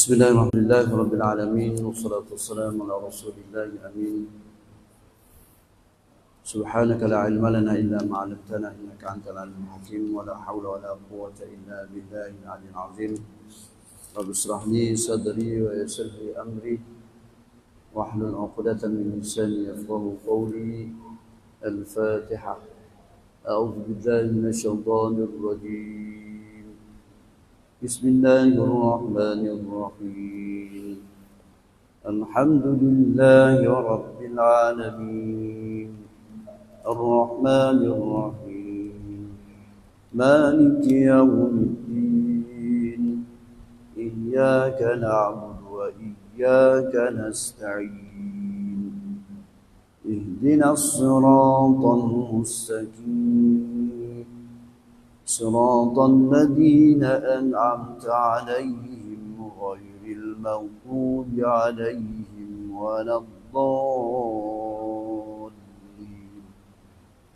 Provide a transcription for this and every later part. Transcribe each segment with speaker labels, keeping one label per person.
Speaker 1: Bismillahirrahmanirrahim. Rabbil alamin wassalatu wassalamu ala rasulillahi amin. Subhanaka la ilma lana illa ma 'allamtana innaka antal alimul hakim wa la hawla wa la quwwata illa billahil aliyyil azim. Rabbi shrah li sadri wa yassir li amri wahlul 'uqdatam min lisani yafqahu qawli. Al-Fatihah. A'udzu billahi minasy syaithanir rajim. Bismillahirrahmanirrahim. Alhamdulillahi rabbil alamin. Ar-Rahmanir Rahim. Maliki yaumiddin. Iyyaka na'budu wa iyyaka nasta'in. Ihdinas siratal mustaqim. Siratal ladzina an'amta 'alaihim ghairil maghdubi 'alaihim waladdallin.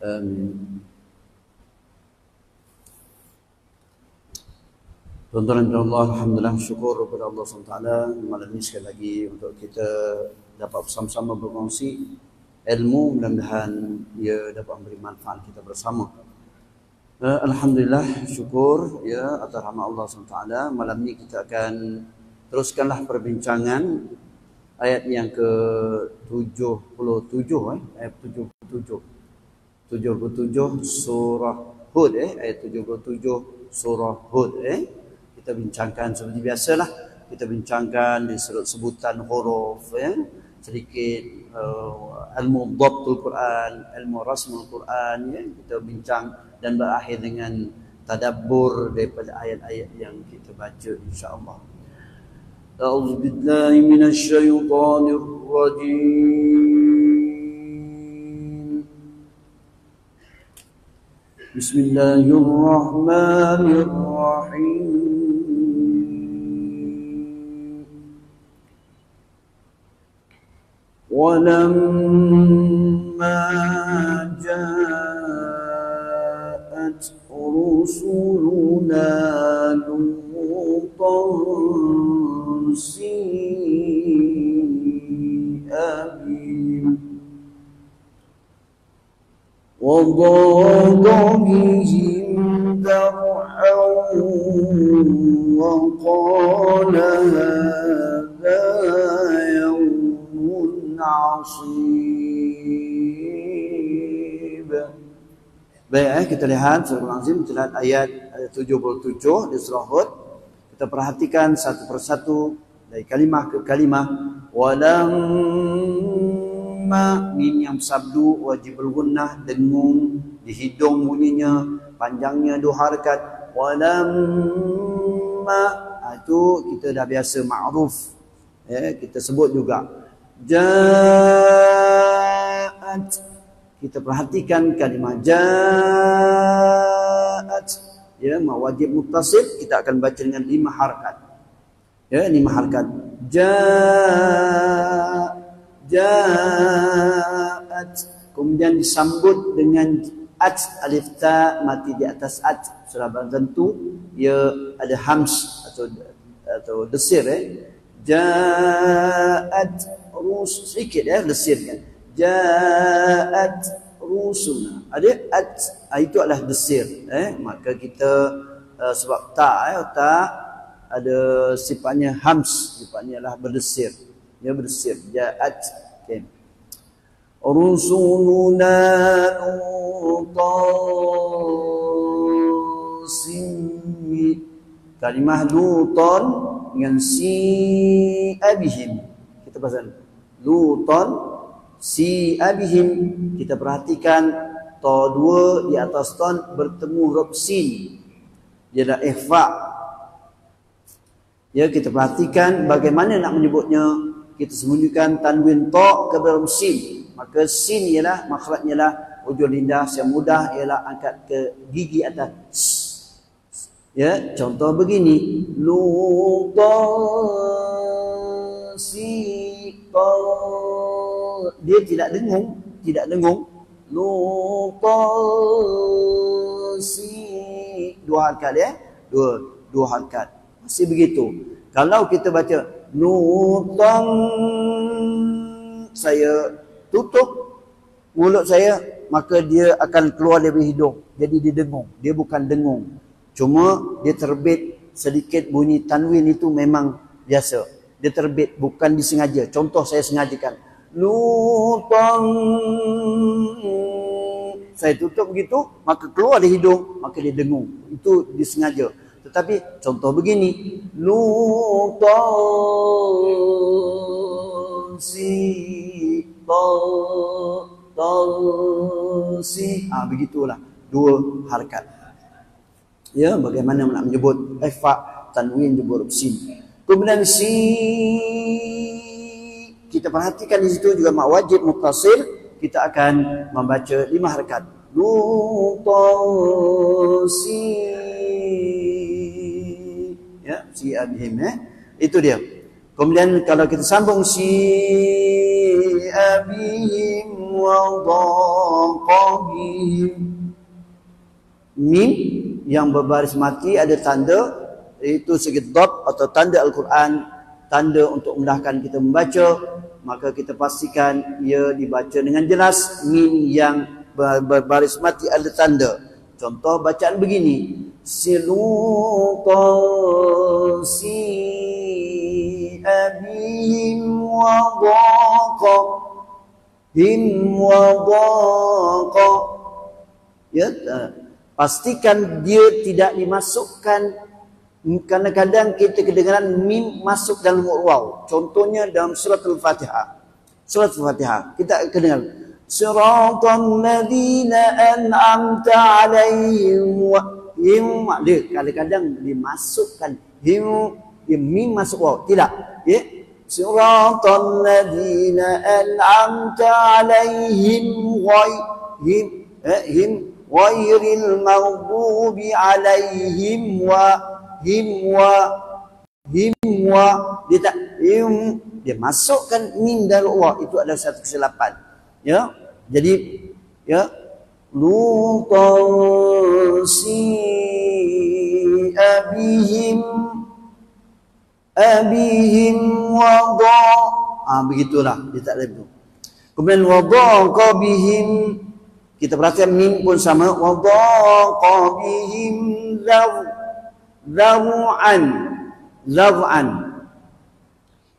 Speaker 1: Amin. Tuan-tuan dan Allah, alhamdulillah, syukur kepada Allah SWT malam ini sekali lagi untuk kita dapat bersama-sama berkongsi ilmu, mudah-mudahan ia dapat memberi manfaat kita bersama. Alhamdulillah, syukur ya atas rahmat Allah SWT. Malam ini kita akan teruskanlah perbincangan ayat yang ke-77 ayat 77 surah Hud ayat 77 surah Hud kita bincangkan seperti biasalah, kita bincangkan di sebutan huruf sedikit ilmu dhabtul Quran, ilmu rasmul Quran kita bincang dan berakhir dengan tadabbur daripada ayat-ayat yang kita baca insya-Allah. A'udzu billahi minasy syaithanir rajim. Bismillahirrahmanirrahim. Walamma ja'at rusuluna lutan si'a bihim wa dhaqa bihim dar'an wa qala hadha yawmun 'asib. Baik, kita lihat surah Al-Azim, kita lihat ayat 77 di surah Hud. Kita perhatikan satu persatu dari kalimah ke kalimah. Walamma, mim yang sabdu wajibul gunnah, dengung di hidung bunyinya, panjangnya 2 harakat. Walamma itu kita dah biasa ma'ruf kita sebut juga. Ja'at, kita perhatikan kalimah ja'at wajib muttasil, kita akan baca dengan 5 harakat 5 harakat. Ja'at, kemudian disambut dengan at, alif ta mati di atas at, sudah tentu ia ada hams atau desir Ja'at rus, sedikit desir kan. Ja'at rusuna, ada at, itu adalah desir maka kita sebab ta ada sifatnya hams, sifatnya adalah berdesir, dia berdesir. Ja'at rusuluna lutan, kalimah lutan dengan si abihim, kita pasal lutan si abihim, kita perhatikan ta 2 di atas ton bertemu huruf sin, dia dah ikhfa kita perhatikan bagaimana nak menyebutnya. Kita sembunyikan tanwin ta ke dalam sin, maka sin ialah makhrajnya ialah hujung lidah yang mudah ialah angkat ke gigi atas contoh begini, lutan si ta, dia tidak dengung lutan si, 2 harakat dua harakat masih begitu. Kalau kita baca nutan, saya tutup mulut saya, maka dia akan keluar dari hidung. Jadi dia dengung. Dia bukan dengung. Cuma dia terbit sedikit bunyi tanwin itu memang biasa. Dia terbit, bukan disengaja. Contoh saya sengajakan. Nutan. Saya tutup begitu, maka keluar dari hidung, maka dia dengung. Itu disengaja. Tetapi contoh begini. Nutan si si. Begitulah. Dua harakat. Ya, bagaimana nak menyebut fa tanwin di huruf sin. Kemudian si, kita perhatikan di situ juga mak wajib muttasil, kita akan membaca 5 harakat. Si. Ya, si abihim, itu dia. Kemudian kalau kita sambung si abihim wa dhaqabihim, mim yang berbaris mati ada tanda, itu segi dhab atau tanda Al-Quran, tanda untuk memudahkan kita membaca, maka kita pastikan ia dibaca dengan jelas. Mim yang berbaris mati ada tanda. Contoh bacaan begini. Silutan si abihim wa dhaqahim wa dhaqa. Ya, pastikan dia tidak dimasukkan. Kadang-kadang kita kedengaran mim masuk dalam waw. Contohnya dalam surat Al-Fatihah. Surat Al-Fatihah kita kedengaran siratal ladzina an'amta 'alaihim wa him. Kadang-kadang dimasukkan him, mim masuk waw. Tidak, ya. Siratal ladzina an'amta 'alaihim him ghairil maghdubi 'alaihim dia tak dia masukkan mim dan wa, itu adalah satu kesilapan. Ya, jadi ya, lutansi abihim wada, begitulah, dia tak ada itu. Kemudian wada qabihim, kita perhatikan mim pun sama. Wada qabihim Zaw'an.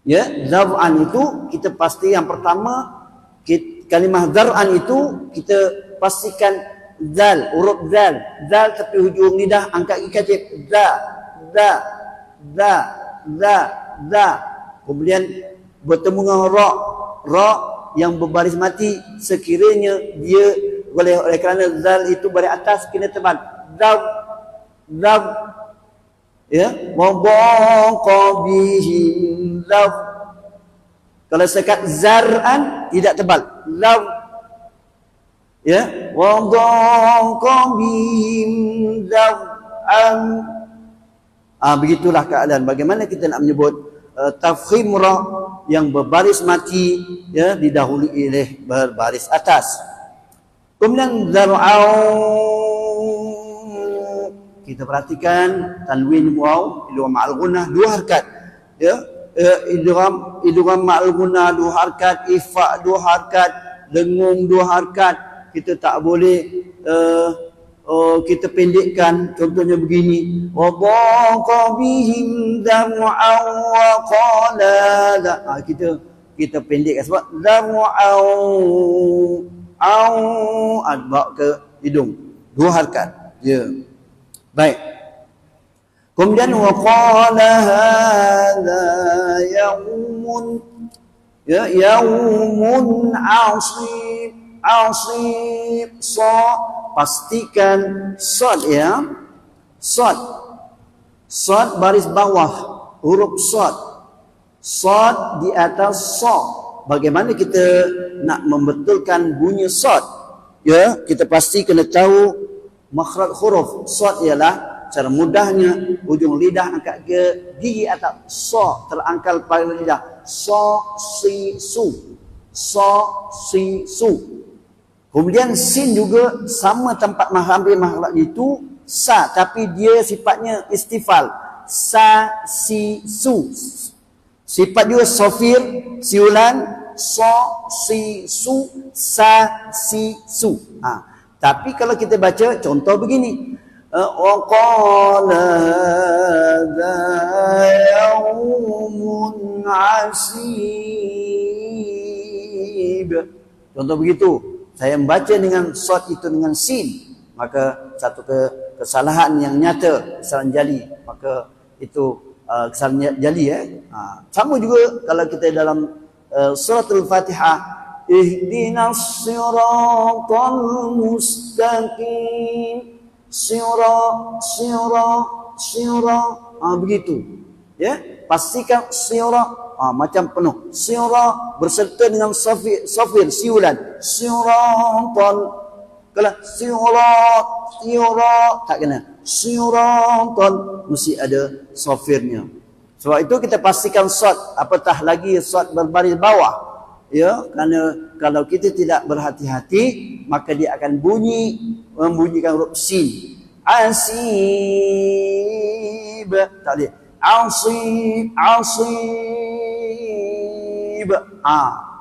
Speaker 1: Ya, zaw'an itu kita pasti yang pertama, kalimah zar'an itu kita pastikan zal, huruf zal, tapi hujung lidah angkat kecil, za. Kemudian bertemu dengan ra yang berbaris mati, sekiranya dia oleh kerana zal itu baris atas kena tebal. Zaw. Ya, wa dhaqabihim law. Kalau sekat zar'an tidak tebal, law. Ya, wa dhaqabihim law'an. Begitulah keadaan. Bagaimana kita nak menyebut tafkhim ra yang berbaris mati, ya, didahului oleh berbaris atas. Kemudian zar'au, kita perhatikan tanwin waw idgham ma'al gunnah 2 harakat, ya. Idgham ma'al gunnah 2 harakat, ifa 2 harakat, dengung 2 harakat. Kita tak boleh kita pendekkan. Contohnya begini, wa dhaqabihim dam'an wa qala. Kita pendekkan sebab dam'au bawa ke hidung 2 harakat, ya. Baik. Kemudian wa qala hadza yaumun, ya, yaumun asib sa, pastikan sad, ya. Sad baris bawah huruf sad di atas sa. Bagaimana kita nak membetulkan bunyi sad? Ya, kita pasti kena tahu makhraj huruf. Sad ialah cara mudahnya ujung lidah angkat ke gigi atas, sa terangkal pada lidah, sa si su. Kemudian sin juga sama tempat hampir makhraj itu sa, tapi dia sifatnya istifal. sa, si, su. Sifat juga sofir, siulan, so, si, su, sa, si, su. Tapi kalau kita baca, contoh begini. وَقَالَ هَذَا يَوْمٌ عَسِيبٌ. Contoh begitu. Saya membaca dengan sod itu dengan sin. Maka satu kesalahan yang nyata, kesalahan jali. Maka itu kesalahan jali sama juga kalau kita dalam suratul Fatihah, ihdinas siratal mustaqim, begitu ya, pastikan macam penuh berserta dengan sofir siulan siratal. Kalau sirat tak kena. Siratal mesti ada sofirnya. Sebab itu kita pastikan sod, apatah lagi sod berbaris bawah. Ya, kerana kalau kita tidak berhati-hati, maka dia akan membunyikan huruf sin. Asib. Tak boleh. Asib.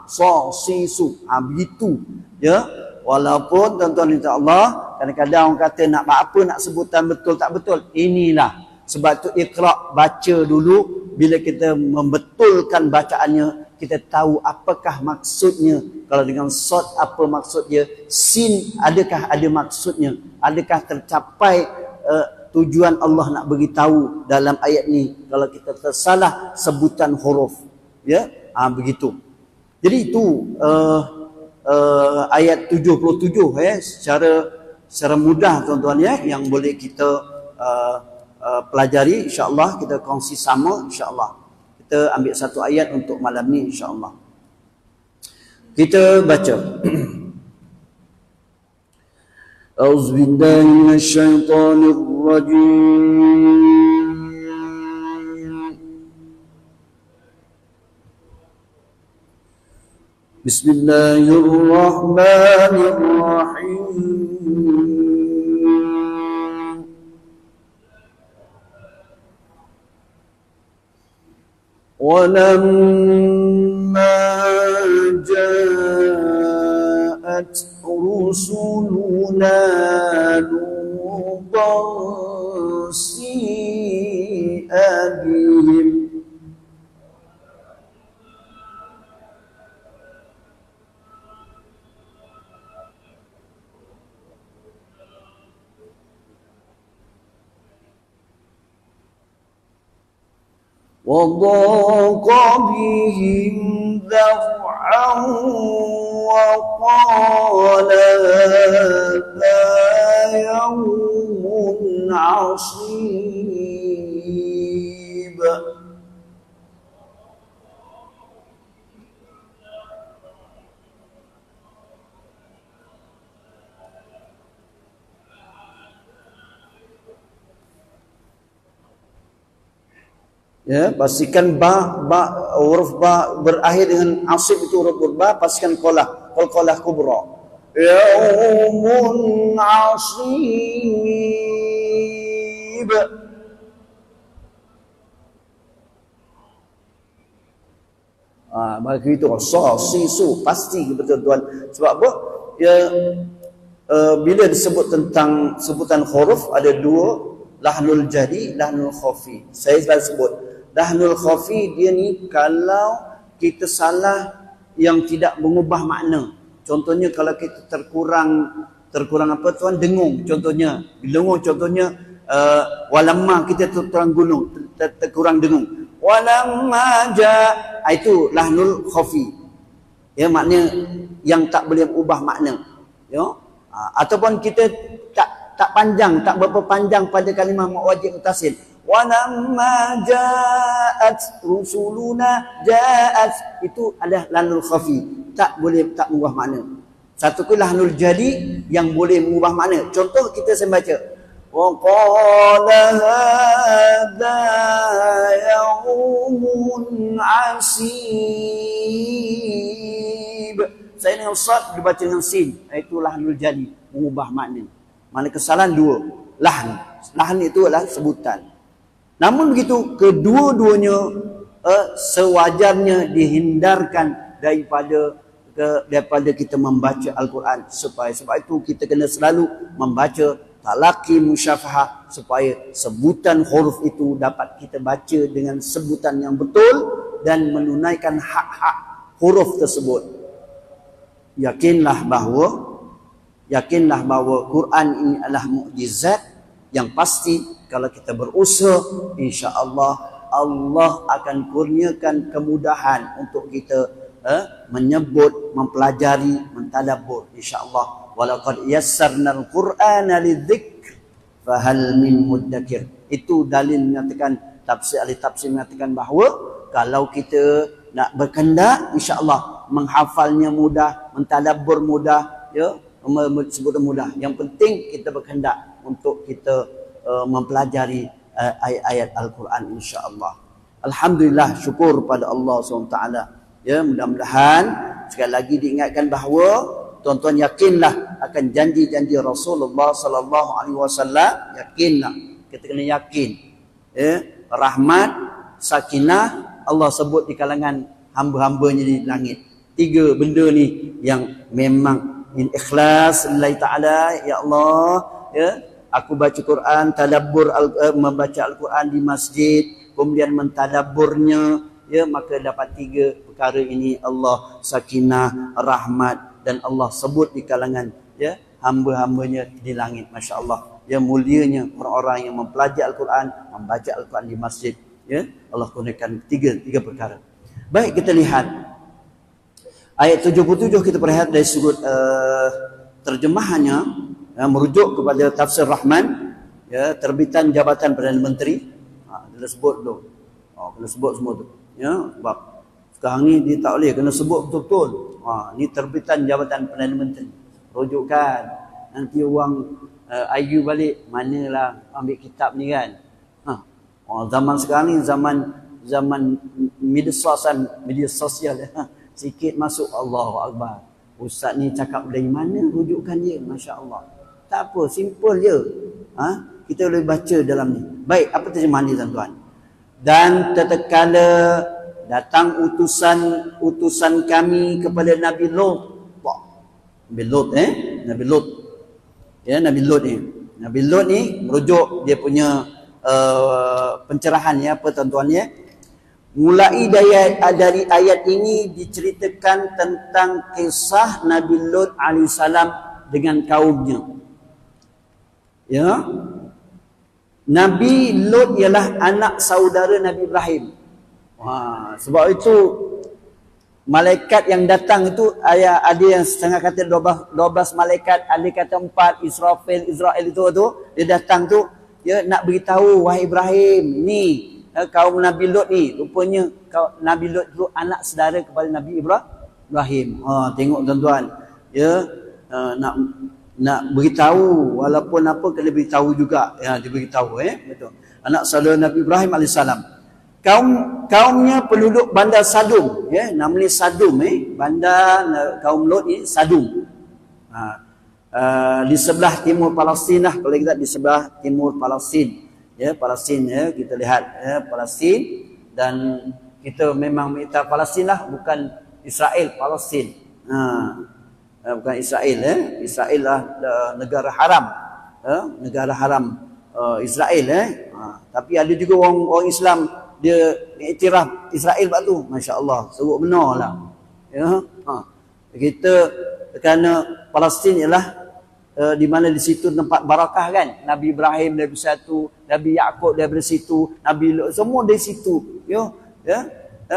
Speaker 1: So, si, su. Begitu. Ya. Walaupun tuan-tuan insya Allah, kadang-kadang orang kata nak apa nak sebutan betul tak betul. Inilah. Sebab tu iqra' baca dulu. Bila kita membetulkan bacaannya, kita tahu apakah maksudnya. Kalau dengan sod apa maksudnya. Sin adakah ada maksudnya. Adakah tercapai tujuan Allah nak beritahu dalam ayat ni. Kalau kita tersalah sebutan huruf. Ya, begitu. Jadi itu ayat 77 secara mudah tuan-tuan ya, yang boleh kita pelajari, insya-Allah kita kongsi sama, insya-Allah. Kita ambil satu ayat untuk malam ni, insya-Allah. Kita baca. A'udzubillahi minasyaitonir rajim. Bismillahirrahmanirrahim. وَلَمَّا جَاءَتْ رُسُلُنَا لُوطًا سِيءَ بِهِمْ وضاق بهم ذرعا وقال هذا يوم عصيب. Ya, pastikan huruf ba berakhir dengan asib itu huruf ba, pastikan qalqalah kubra. Yaumun asib. Maka itu sisu pasti betul tuan. Sebab apa? Ya, bila disebut tentang sebutan huruf ada dua, lahnul jadi, lahnul khafi. Saya sebut lahnul khafi dia ni kalau kita salah yang tidak mengubah makna. Contohnya kalau kita terkurang apa tuan, dengung contohnya. Dengung contohnya walamma kita terkurang terkurang dengung. Walamma itu lahnul khafi. Ya, makna yang tak boleh ubah makna. Ya. Ataupun kita tak panjang, tak berapa panjang pada kalimah wajib mutasil. Walamma ja'at rusuluna itu adalah lahnul khafi, tak mengubah makna. Satu ke lahnul jadi yang boleh mengubah makna. Contoh kita membaca wa qala hadza yaumun asib. Saya dengan sad dibaca dengan sin, itu lahnul jadi, mengubah makna. Mana kesalahan dua, lahn itu adalah sebutan. Namun begitu, kedua-duanya sewajarnya dihindarkan daripada kita membaca Al-Quran. Sebab itu kita kena selalu membaca talaqi musyafahah, supaya sebutan huruf itu dapat kita baca dengan sebutan yang betul dan menunaikan hak-hak huruf tersebut. Yakinlah bahawa Quran ini adalah mukjizat yang pasti. Kalau kita berusaha, insya-Allah Allah akan kurniakan kemudahan untuk kita menyebut, mempelajari, mentadabbur, insya-Allah. Walaqad yassarnal Qur'ana lidzikr fahal min muddakir. Itu dalil menyatakan, ahli tafsir mengatakan bahawa kalau kita nak berkehendak, insya-Allah menghafalnya mudah, mentadabbur mudah, ya, sebut mudah. Yang penting kita berkehendak untuk kita mempelajari ayat-ayat Al-Quran, insya-Allah. Alhamdulillah, syukur pada Allah SWT. Ya, mudah-mudahan sekali lagi diingatkan bahawa tuan-tuan yakinlah akan janji-janji Rasulullah sallallahu alaihi wasallam. Yakinlah, kita kena yakin. Ya, rahmat, sakinah Allah sebut di kalangan hamba-hambanya di langit. 3 benda ni yang memang ikhlas lillahi taala. Ya Allah, ya, aku baca Quran, tadabbur membaca Al-Quran di masjid, kemudian mentadabburnya, ya, maka dapat 3 perkara ini, Allah sakinah, rahmat, dan Allah sebut di kalangan, ya, hamba-hambanya di langit. Masya Allah, ya, mulianya orang-orang yang mempelajari Al-Quran, membaca Al-Quran di masjid, ya, Allah kurniakan 3 perkara. Baik, kita lihat ayat 77, kita perhatikan dari sudut terjemahannya, merujuk kepada tafsir Rahman, ya, terbitan Jabatan Perdana Menteri. Dia sebut tu. Kena sebut semua tu. Ya, sebab sekarang ni dia tak boleh, kena sebut betul-betul. Ni terbitan Jabatan Perdana Menteri. Rujukan. Nanti orang argue balik, manalah ambil kitab ni kan. Zaman sekarang ni zaman media sosial. Sikit masuk, Allahu Akbar. Ustaz ni cakap dari mana rujukan dia? Masya Allah. Tak apa, simple je. Kita boleh baca dalam ni. Baik, apa terjemahan dia, tuan-tuan? Dan tatkala datang utusan kami kepada Nabi Lut. Nabi Lut, Nabi Lut. Ya, Nabi Lut ni. Nabi Lut ni merujuk dia punya pencerahan, ya, apa tuan-tuan, ya. Mulai dari ayat ini diceritakan tentang kisah Nabi Lut alaihissalam dengan kaumnya. Ya, Nabi Lut ialah anak saudara Nabi Ibrahim. Sebab itu malaikat yang datang itu ada yang setengah kata 12 malaikat, ada kata 4, Israel itu dia datang tu, dia nak beritahu, wahai Ibrahim, ni kaum Nabi Lut ni, rupanya Nabi Lut itu anak saudara kepada Nabi Ibrahim. Tengok tuan-tuan, ya, nak beritahu, walaupun apa kena beritahu juga, ya, dia beritahu, betul. Anak saudara Nabi Ibrahim alaihissalam. Kaumnya penduduk bandar Sadum, ya, namanya Sadum, bandar kaum Lut ni Sadum. Di sebelah timur Palestin lah, kalau kita di sebelah timur Palestin. Ya, Palestin, ya, kita lihat, ya, Palestin, dan kita memang minta Palestin lah, bukan Israel, Palestin. Bukan Israel, ya. Israel lah negara haram, negara haram Israel, tapi ada juga orang Islam dia iktiraf Israel buat tu, masya-Allah, sebut benar lah, ya. Kita kerana Palestin ialah di mana di situ tempat barakah kan, Nabi Ibrahim dari situ, Nabi Yaqub dari situ, Nabi Lut semua dari situ, ya.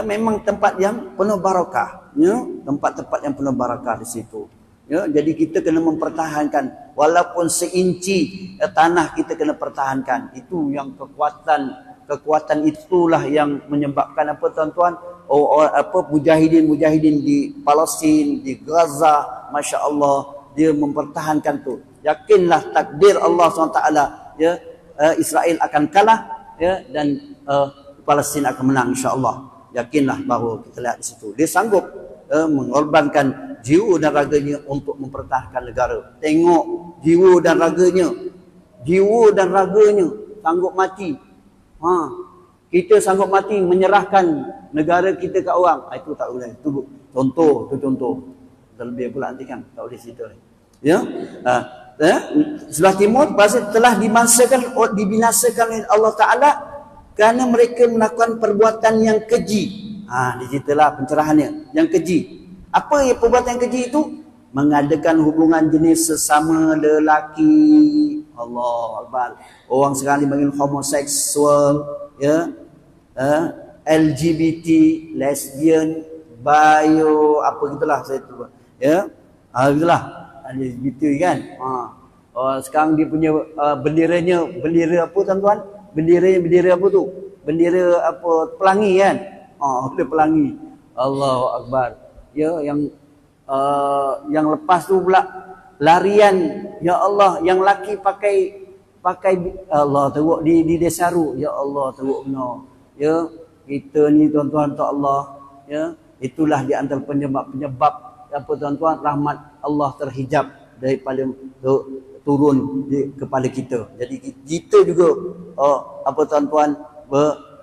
Speaker 1: Memang tempat yang penuh barakah, ya, tempat-tempat yang penuh barakah di situ. Ya, jadi kita kena mempertahankan, walaupun seinci tanah kita kena pertahankan. Itu yang kekuatan itulah yang menyebabkan apa, tuan-tuan? Mujahidin di Palestin, di Gaza, masya-Allah, dia mempertahankan tu. Yakinlah takdir Allah SWT, ya, Israel akan kalah, ya, dan Palestin akan menang, insya-Allah. Yakinlah bahawa kita lihat di situ, dia sanggup mengorbankan jiwa dan raganya untuk mempertahankan negara. Tengok jiwa dan raganya sanggup mati, Ha, kita sanggup mati menyerahkan negara kita ke orang. Itu tak boleh. Itu contoh. Terlebih pula nanti kan tak boleh cerita. Ya. Sebelah timur pasal telah dibinasakan oleh Allah Taala kerana mereka melakukan perbuatan yang keji. Diceritalah pencerahannya. Yang keji. Apa yang perbuatan yang keji itu? Mengadakan hubungan jenis sesama lelaki. Allah Akbar. Orang sekarang dipanggil homoseksual, ya, LGBT, lesbian, bio, apa gitulah saya tu, ya, gitulah LGBT kan. Sekarang dia punya benderanya, bendera apa tuan-tuan? Bendera apa tu? Bendera apa? Pelangi kan? Bendera pelangi. Allahu Akbar. Ya, yang lepas tu pula larian, ya Allah, yang laki pakai Allah teruk di Desaru, ya Allah teruk benar. Ya, kita ni tuan-tuan tak Allah, ya, itulah di antara penyebab apa tuan-tuan, rahmat Allah terhijab daripada turun kepada kita. Jadi kita juga apa tuan-tuan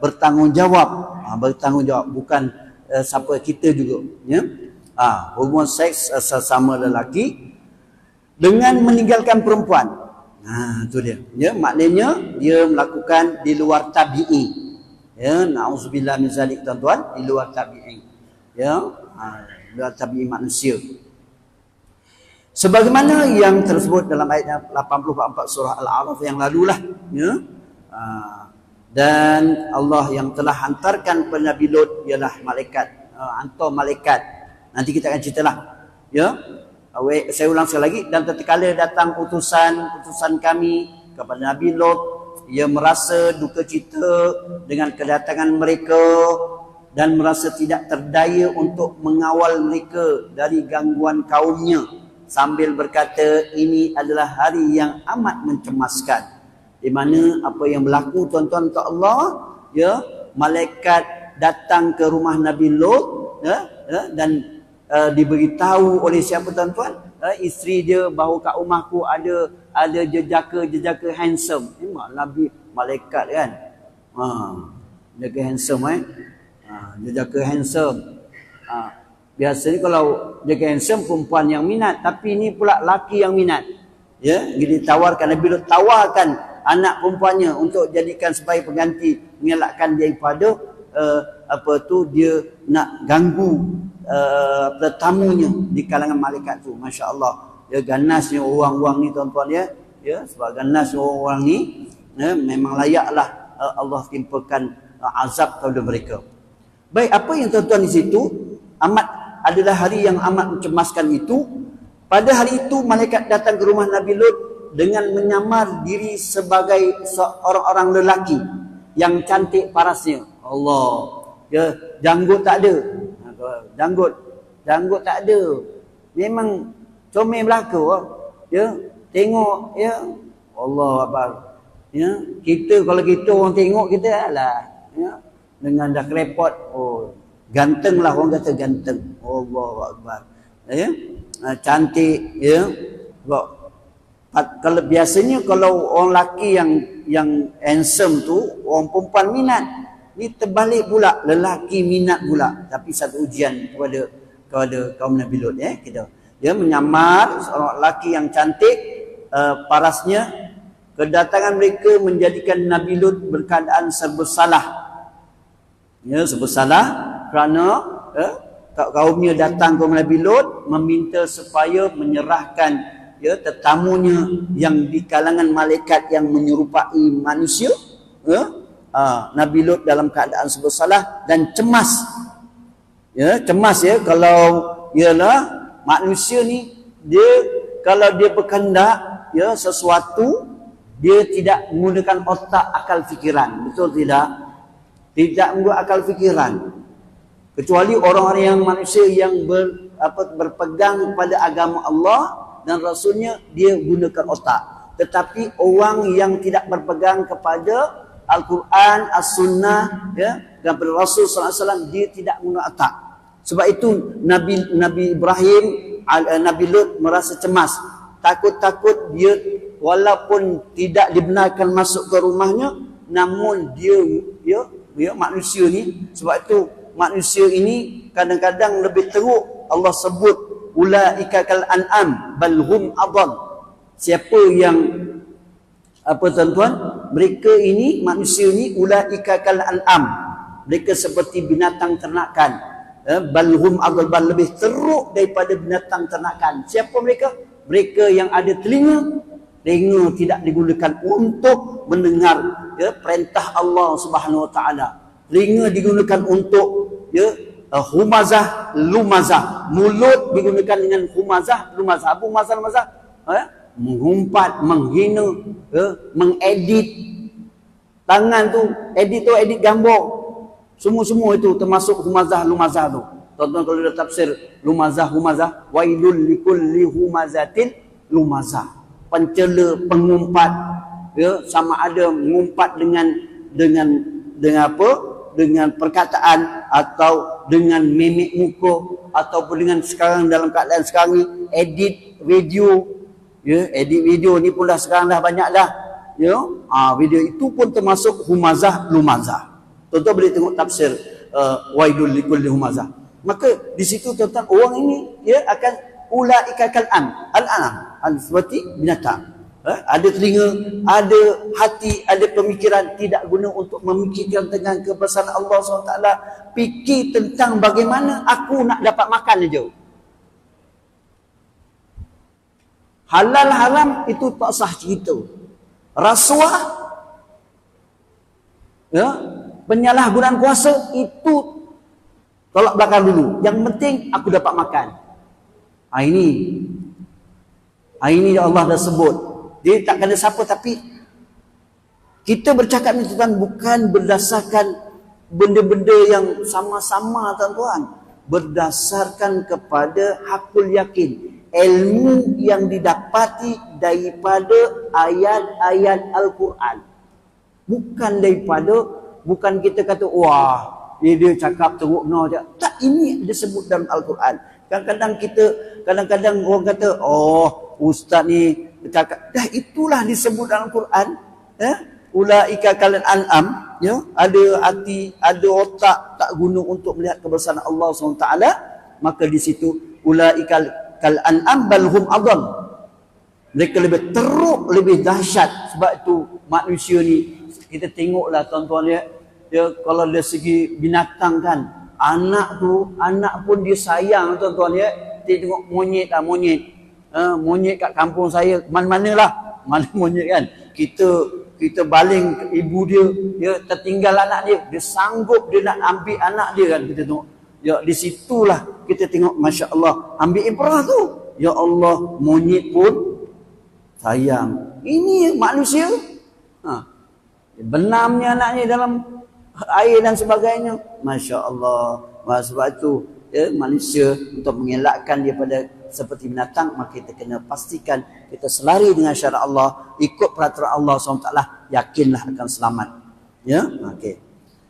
Speaker 1: bertanggungjawab, bukan siapa kita juga, ya. Hubungan seks sesama lelaki dengan meninggalkan perempuan. Itu dia. Ya, maknanya dia melakukan di luar tabi'i. Ya, na'udzubillah min zalik tuan-tuan, di luar tabi'i. Ya, luar tabi'i manusia. Sebagaimana yang tersebut dalam ayat 84 surah Al-A'raf yang lalulah, ya. Dan Allah yang telah hantarkan kepada Nabi Lut ialah malaikat, hantar malaikat. Nanti kita akan ceritalah. Ya. Saya ulang sekali lagi. Dan tatkala datang utusan kami kepada Nabi Lut, ia merasa duka cita dengan kedatangan mereka dan merasa tidak terdaya untuk mengawal mereka dari gangguan kaumnya, sambil berkata, ini adalah hari yang amat mencemaskan. Di mana apa yang berlaku tuan-tuan untuk Allah, ya, malaikat datang ke rumah Nabi Lut, ya, dan diberitahu oleh siapa tuan-tuan? Isteri dia bahawa kat rumahku ada jejaka handsome. Memang Nabi malaikat kan. Jejaka handsome jejaka handsome. Biasanya kalau jejaka handsome perempuan yang minat, tapi ini pula laki yang minat. Ya, jadi tawarkan Nabi Lut tawarkan anak perempuannya untuk jadikan sebagai pengganti, mengelakkan dia daripada dia nak ganggu tetamunya di kalangan malaikat tu. Masya Allah, ya, ganasnya orang-orang ni tuan-tuan, ya, sebab ganasnya orang-orang ni, ya, memang layaklah Allah timpakan azab kepada mereka. Baik, apa yang tuan-tuan di situ adalah hari yang amat mencemaskan itu. Pada hari itu malaikat datang ke rumah Nabi Lut dengan menyamar diri sebagai seorang lelaki yang cantik parasnya. Allah, ya, janggut tak ada. Janggut tak ada. Memang comel belaka, ya. Tengok, ya. Allah Akbar. Ya, kalau kita orang tengok kita alah, ya, dengan dah krepot, ganteng lah, orang kata ganteng. Allah Akbar. Ya. Cantik, ya. Kalau biasanya kalau orang lelaki yang handsome tu, orang perempuan minat. Ni terbalik pula, lelaki minat pula. Tapi satu ujian kepada kaum Nabi Lut, ya, kita. Dia menyamar seorang lelaki yang cantik, parasnya. Kedatangan mereka menjadikan Nabi Lut berkeadaan serba salah. Ya, serba salah kerana kaumnya datang ke Nabi Lut meminta supaya menyerahkan, ya, tetamunya yang di kalangan malaikat yang menyerupai manusia, ya. Nabi Lut dalam keadaan serba salah dan cemas. Ya, cemas, ya, kalau ialah manusia ni, dia kalau dia berkehendak, ya, sesuatu, dia tidak menggunakan otak akal fikiran. Betul tidak? Tidak menggunakan akal fikiran. Kecuali orang-orang yang manusia yang berpegang pada agama Allah dan Rasulnya, dia gunakan otak. Tetapi orang yang tidak berpegang kepada Al-Quran, As-Sunnah, ya, dan Rasul SAW, dia tidak menggunakan otak. Sebab itu Nabi Ibrahim, Nabi Lut merasa cemas. Takut-takut dia walaupun tidak dibenarkan masuk ke rumahnya, namun dia manusia ni, sebab tu manusia ini kadang-kadang lebih teruk. Allah sebut ulaika kal an'am bal hum adall. Siapa yang apa tuan-tuan, mereka ini manusia ni ulaika kal an'am, mereka seperti binatang ternakan, bal hum adall, bal lebih teruk daripada binatang ternakan. Siapa mereka? Mereka yang ada telinga tidak digunakan untuk mendengar perintah Allah Subhanahu Wa Taala. Telinga digunakan untuk humazah, lumazah. Mulut digunakan dengan humazah, lumazah. Apa humazah, lumazah? Mengumpat, menghina, mengedit. Tangan tu, edit gambar. Semua itu termasuk humazah, lumazah tu. Tuan-tuan kalau ada tafsir lumazah, humazah, wailul likulli humazatin lumazah. Pencela, pengumpat, sama ada mengumpat dengan apa? Dengan perkataan atau dengan mimik muka, ataupun dengan sekarang dalam keadaan sekarang ni edit video. Edit video ni pun dah sekarang dah banyak dah. Video itu pun termasuk humazah, lumazah. Tuan-tuan boleh tengok tafsir wailul likulli humazah. Maka di situ tuan-tuan, orang ini akan ulaika kal an'am, seperti binatang. Ada telinga, ada hati, ada pemikiran, tidak guna untuk memikirkan tentang kebesaran Allah SWT. Fikir tentang bagaimana aku nak dapat makan aja. Halal haram itu tak sah cerita. Rasuah, penyalahgunaan kuasa itu tolak belakang dulu. Yang penting aku dapat makan. Ini Allah dah sebut. Dia tak kena siapa, tapi kita bercakap ni tuan, bukan berdasarkan benda-benda yang sama-sama tuan-tuan. Berdasarkan kepada hakul yakin. Ilmu yang didapati daripada ayat-ayat Al-Quran. Bukan kita kata, wah, dia cakap teruk no je. Tak, ini disebut dalam Al-Quran. Kadang-kadang orang kata, oh, ustaz ni cakap, dah itulah disebut dalam Quran. Ulaika kal an'am, ada hati, ada otak, tak guna untuk melihat kebesaran Allah SWT. Maka di situ ulaika kal an'am bal hum adall. Mereka lebih teruk, lebih dahsyat. Sebab itu manusia ni, kita tengoklah tuan-tuan kalau dari segi binatang kan, anak pun dia sayang tuan-tuan Dia tengok monyet. Monyet kat kampung saya, mana-manalah, mana monyet kan. Kita baling ibu dia tertinggal anak dia sanggup dia nak ambil anak dia kan, kita tengok. Di situlah kita tengok, Masya Allah, ambil ibrah tu. Ya Allah, monyet pun sayang. Ini manusia. Benamnya anaknya dalam air dan sebagainya. Masya Allah. Sebab itu manusia, untuk mengelakkan daripada seperti binatang, maka kita kena pastikan kita selari dengan syarat Allah, ikut peraturan Allah SWT, yakinlah akan selamat. Okey.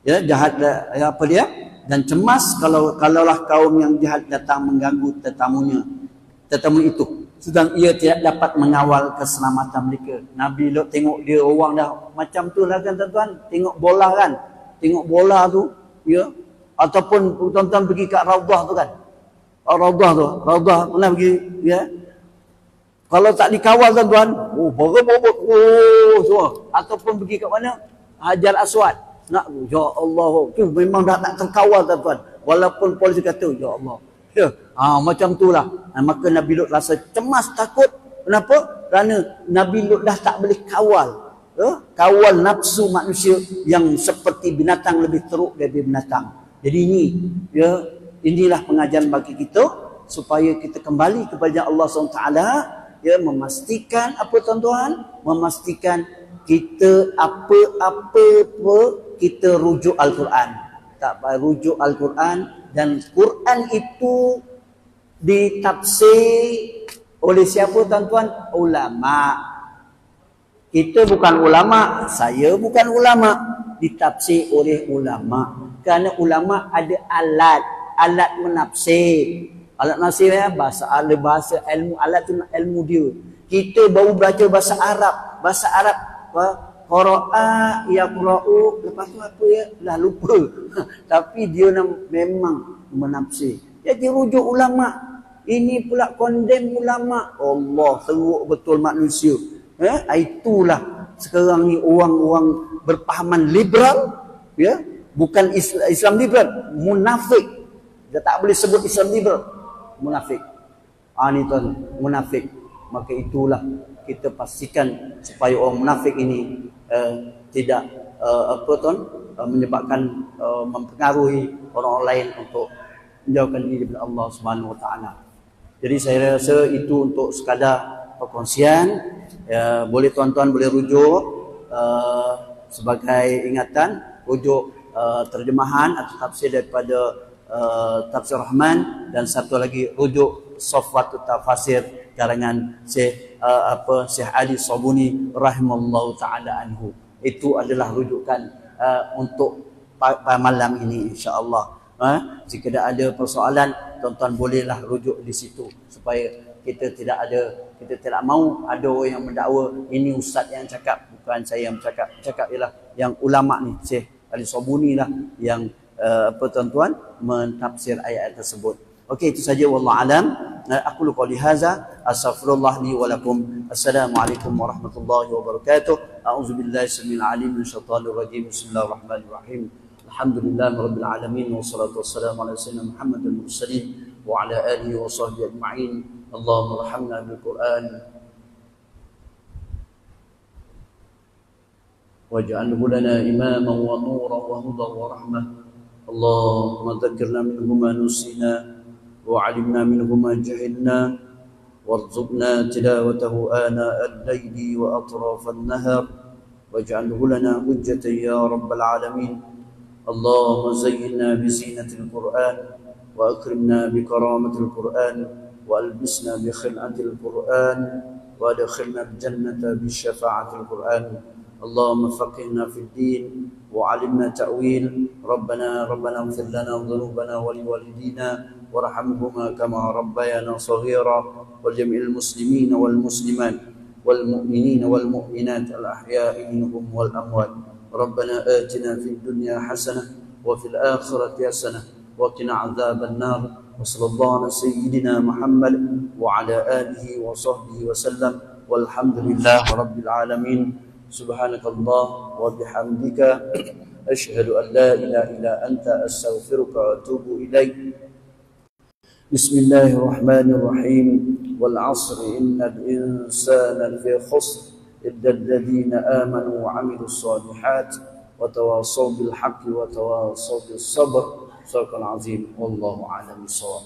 Speaker 1: Jahat apa dia? Dan cemas kalaulah kaum yang jahat datang mengganggu tetamu itu, sedang ia tidak dapat mengawal keselamatan mereka. Nabi Lot tengok dia orang dah macam tu lah kan tuan-tuan, tengok bola tu, ataupun tuan-tuan pergi kat Raudah tu kan. Raudah pernah pergi, kalau tak dikawal tuan-tuan, bobot semua. Ataupun pergi kat mana? Hajar Aswad. Ya Allah, tu memang dah tak terkawal tuan-tuan. Walaupun polis kata, ya Allah. Macam itulah. Maka Nabi Lut rasa cemas, takut. Kenapa? Kerana Nabi Lut dah tak boleh kawal. Kawal nafsu manusia yang seperti binatang, lebih teruk daripada binatang. Jadi inilah pengajaran bagi kita, supaya kita kembali kepada Allah SWT. Memastikan apa tuan-tuan? Memastikan kita apa-apa kita rujuk Al-Quran. Tak payah rujuk Al-Quran. Dan Quran itu ditafsir oleh siapa tuan-tuan? Ulama. Kita bukan ulama, saya bukan ulama. Ditafsir oleh ulama. Kerana ulama ada alat menafsir. Alat menafsir bahasa ilmu, alat tu ilmu dia. Kita baru belajar bahasa Arab. Bahasa Arab Qara'a yaqra'u, lepas tu apa ya? Dah lupa. Tapi dia memang menafsir. Jadi rujuk ulama. Ini pula kondem ulama. Allah teruk betul manusia. Itulah sekarang ni orang-orang berpahaman liberal, ya, bukan Islam liberal, munafik. Dia tak boleh sebut Islam liberal, munafik. Ni tuan, munafik. Maka itulah kita pastikan supaya orang munafik ini tidak menyebabkan mempengaruhi orang lain untuk menjauhkan diri daripada Allah Subhanahu Wa Taala. Jadi saya rasa itu untuk sekadar perkongsian. Boleh tuan-tuan boleh rujuk sebagai ingatan, rujuk terjemahan atau tafsir daripada Tafsir Rahman, dan satu lagi rujuk Safwatut Tafasir karangan Syekh Ali Sabuni rahimallahu taala anhu. Itu adalah rujukan untuk malam ini, insya-Allah. Jika ada persoalan, tuan-tuan bolehlah rujuk di situ supaya kita tidak mahu ada orang yang mendakwa ini ustaz yang cakap, bukan saya yang bercakap. Cakap ialah yang ulama ni, Syekh Ali Sabuni lah yang tuan-tuan mentafsir ayat tersebut. Okey, itu saja, wallahu alam. Aku qouli hadza, astaghfirullah li wa lakum. Assalamualaikum warahmatullahi wabarakatuh. A'udzubillahi samil alim minasyaitonir rajim. Bismillahirrahmanirrahim. Alhamdulillahirabbil alamin wassalatu wassalamu ala sayyidina Muhammadil mursalin wa ala alihi wa sahbihi ajma'in. Allahumma arhamna bil Qur'an waj'alhu lana imaman wa nuran wa hudan wa rahmah. Allahumma dzakkirna minhu ma nusina وعلمنا منه ما جهلنا وارزقنا تلاوته آناء الليل وأطراف النهر واجعله لنا حجة يا رب العالمين. اللهم زينا بزينة القرآن وأكرمنا بكرامة القرآن وألبسنا بخلعة القرآن وأدخلنا الجنة بشفاعة القرآن. اللهم فقهنا في الدين وعلمنا تأويل. ربنا اغفر لنا ذنوبنا ولوالدينا وارحمهما كما ربيانا صغيرا ولجميع المسلمين والمسلمات والمؤمنين والمؤمنات الأحياء منهم والأموات. ربنا آتنا في الدنيا حسنة وفي الآخرة حسنة وقنا عذاب النار. وصلى الله على سيدنا محمد وعلى آله وصحبه وسلم والحمد لله رب العالمين. سبحانك الله وبحمدك أشهد أن لا إله إلا أنت أستغفرك وأتوب إليك. بسم الله الرحمن الرحيم. والعصر إن الإنسان لفي خسر إلا الذين آمنوا وعملوا الصالحات وتواصوا بالحق وتواصوا بالصبر. صدق العظيم والله أعلم بالصواب.